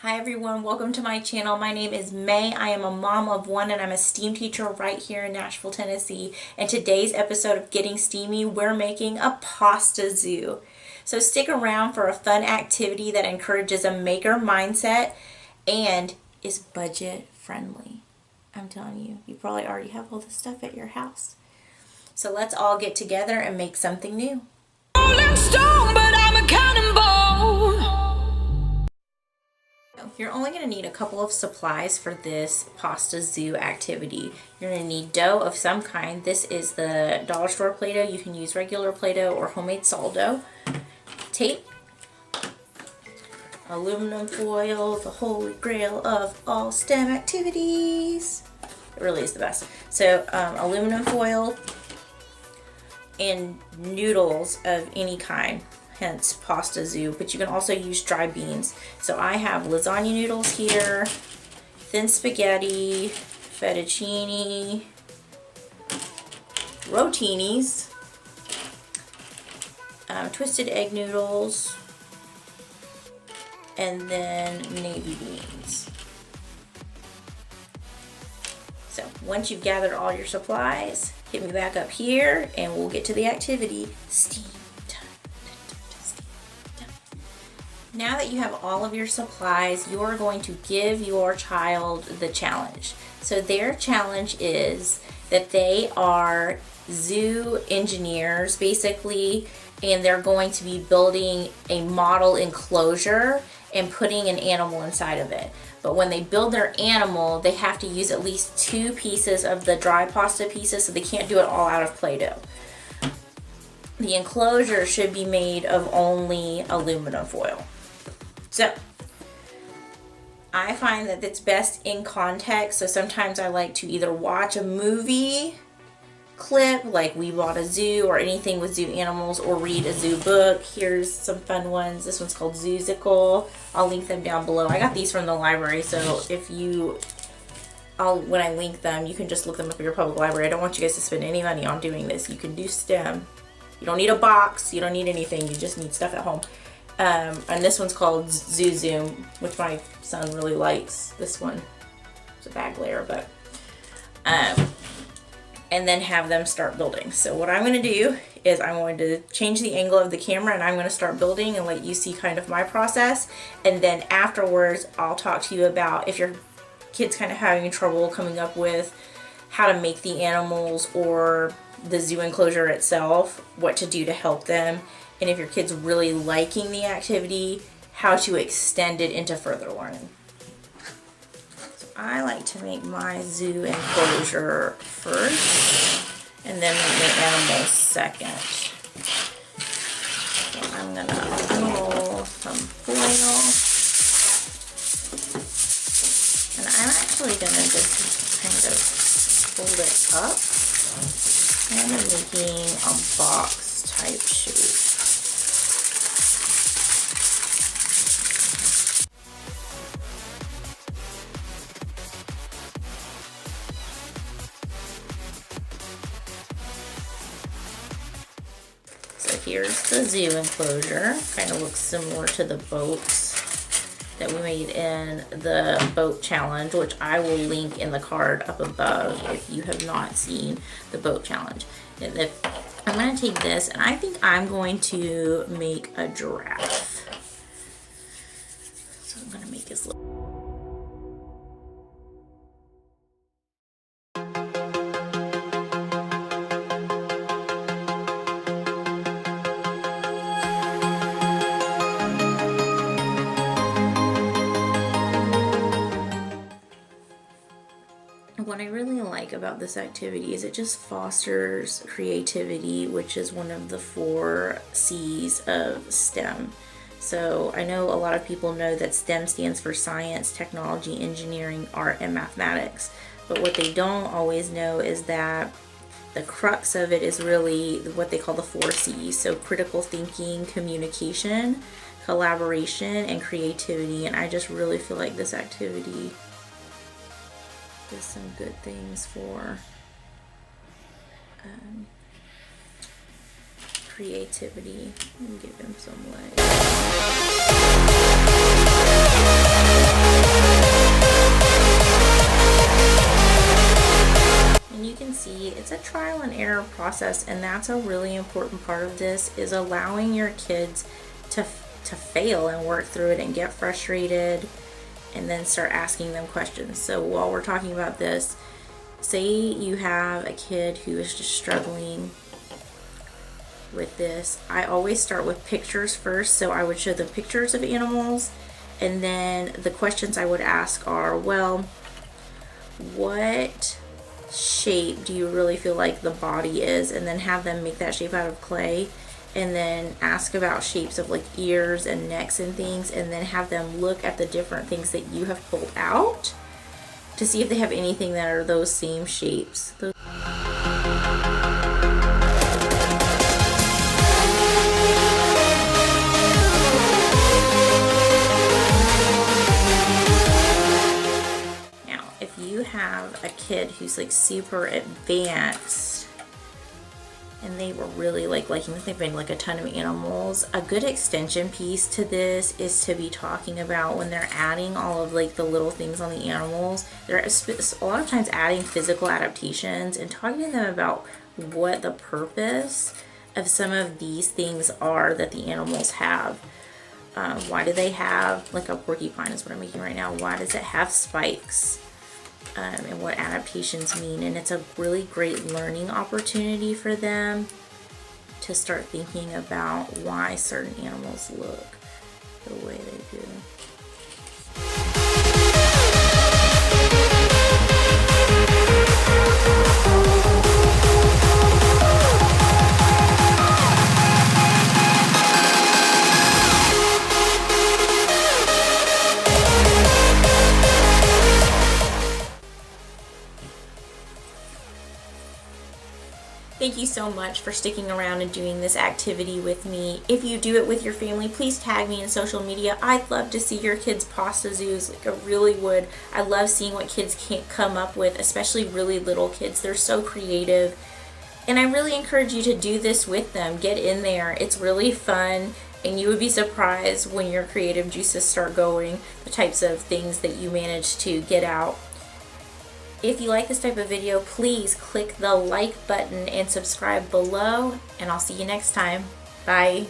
Hi everyone, welcome to my channel. My name is May. I am a mom of one and I'm a STEAM teacher right here in Nashville, Tennessee. And today's episode of Getting STEAMy, we're making a pasta zoo. So stick around for a fun activity that encourages a maker mindset and is budget friendly. I'm telling you, you probably already have all this stuff at your house. So let's all get together and make something new. Rolling stone, but I'm a cannonball. You're only going to need a couple of supplies for this pasta zoo activity. You're going to need dough of some kind. This is the dollar store Play-Doh. You can use regular Play-Doh or homemade salt dough. Tape, aluminum foil, the holy grail of all STEM activities. It really is the best. So aluminum foil and noodles of any kind. Hence pasta zoo, but you can also use dry beans. So I have lasagna noodles here, thin spaghetti, fettuccine, rotinis, twisted egg noodles, and then navy beans. So once you've gathered all your supplies, hit me back up here and we'll get to the activity. STEAM. Now that you have all of your supplies, you're going to give your child the challenge. So their challenge is that they are zoo engineers, basically, and they're going to be building a model enclosure and putting an animal inside of it. But when they build their animal, they have to use at least 2 pieces of the dry pasta pieces, so they can't do it all out of Play-Doh. The enclosure should be made of only aluminum foil. So, I find that it's best in context, so sometimes I like to either watch a movie clip, like We Bought a Zoo, or anything with zoo animals, or read a zoo book. Here's some fun ones. This one's called ZooZical. I'll link them down below. I got these from the library, so when I link them, you can just look them up at your public library. I don't want you guys to spend any money on doing this. You can do STEM. You don't need a box, you don't need anything, you just need stuff at home. And this one's called ZooZoom, which my son really likes. This one, it's a bag layer, but and then have them start building. So what I'm going to do is I'm going to change the angle of the camera and I'm going to start building and let you see kind of my process. And then afterwards, I'll talk to you about if your kid's kind of having trouble coming up with how to make the animals or the zoo enclosure itself, what to do to help them. And if your kid's really liking the activity, how to extend it into further learning. So I like to make my zoo enclosure first, and then make the animals second. So I'm gonna roll some foil, and I'm actually gonna just kind of fold it up, and I'm making a box type shape. Here's the zoo enclosure. Kind of looks similar to the boats that we made in the boat challenge, which I will link in the card up above if you have not seen the boat challenge. And I'm going to take this and I think I'm going to make a giraffe. So I'm going to make his little... What I really like about this activity is it just fosters creativity, which is one of the 4 C's of STEM. So I know a lot of people know that STEM stands for science, technology, engineering, art, and mathematics. But what they don't always know is that the crux of it is really what they call the 4 C's. So critical thinking, communication, collaboration, and creativity. And I just really feel like this activity does some good things for creativity. Let me give him some legs. and error process, and that's a really important part of this, is allowing your kids to fail and work through it and get frustrated and then start asking them questions. So while we're talking about this, say you have a kid who is just struggling with this. I always start with pictures first, so I would show them pictures of animals, and then the questions I would ask are, well, what shape do you really feel like the body is, and then have them make that shape out of clay, and then ask about shapes of like ears and necks and things, and then have them look at the different things that you have pulled out to see if they have anything that are those same shapes. Now, if you have a kid who's like super advanced and they were really liking that they've made like a ton of animals, a good extension piece to this is to be talking about when they're adding all of like the little things on the animals. They're a lot of times adding physical adaptations and talking to them about what the purpose of some of these things are that the animals have. Why do they have, like a porcupine is what I'm making right now, why does it have spikes? And what adaptations mean, and it's a really great learning opportunity for them to start thinking about why certain animals look the way they do. Thank you so much for sticking around and doing this activity with me. If you do it with your family, please tag me in social media. I'd love to see your kids' pasta zoos, like I really would. I love seeing what kids can come up with, especially really little kids. They're so creative. And I really encourage you to do this with them. Get in there. It's really fun. And you would be surprised when your creative juices start going, the types of things that you manage to get out. If you like this type of video, please click the like button and subscribe below, and I'll see you next time. Bye.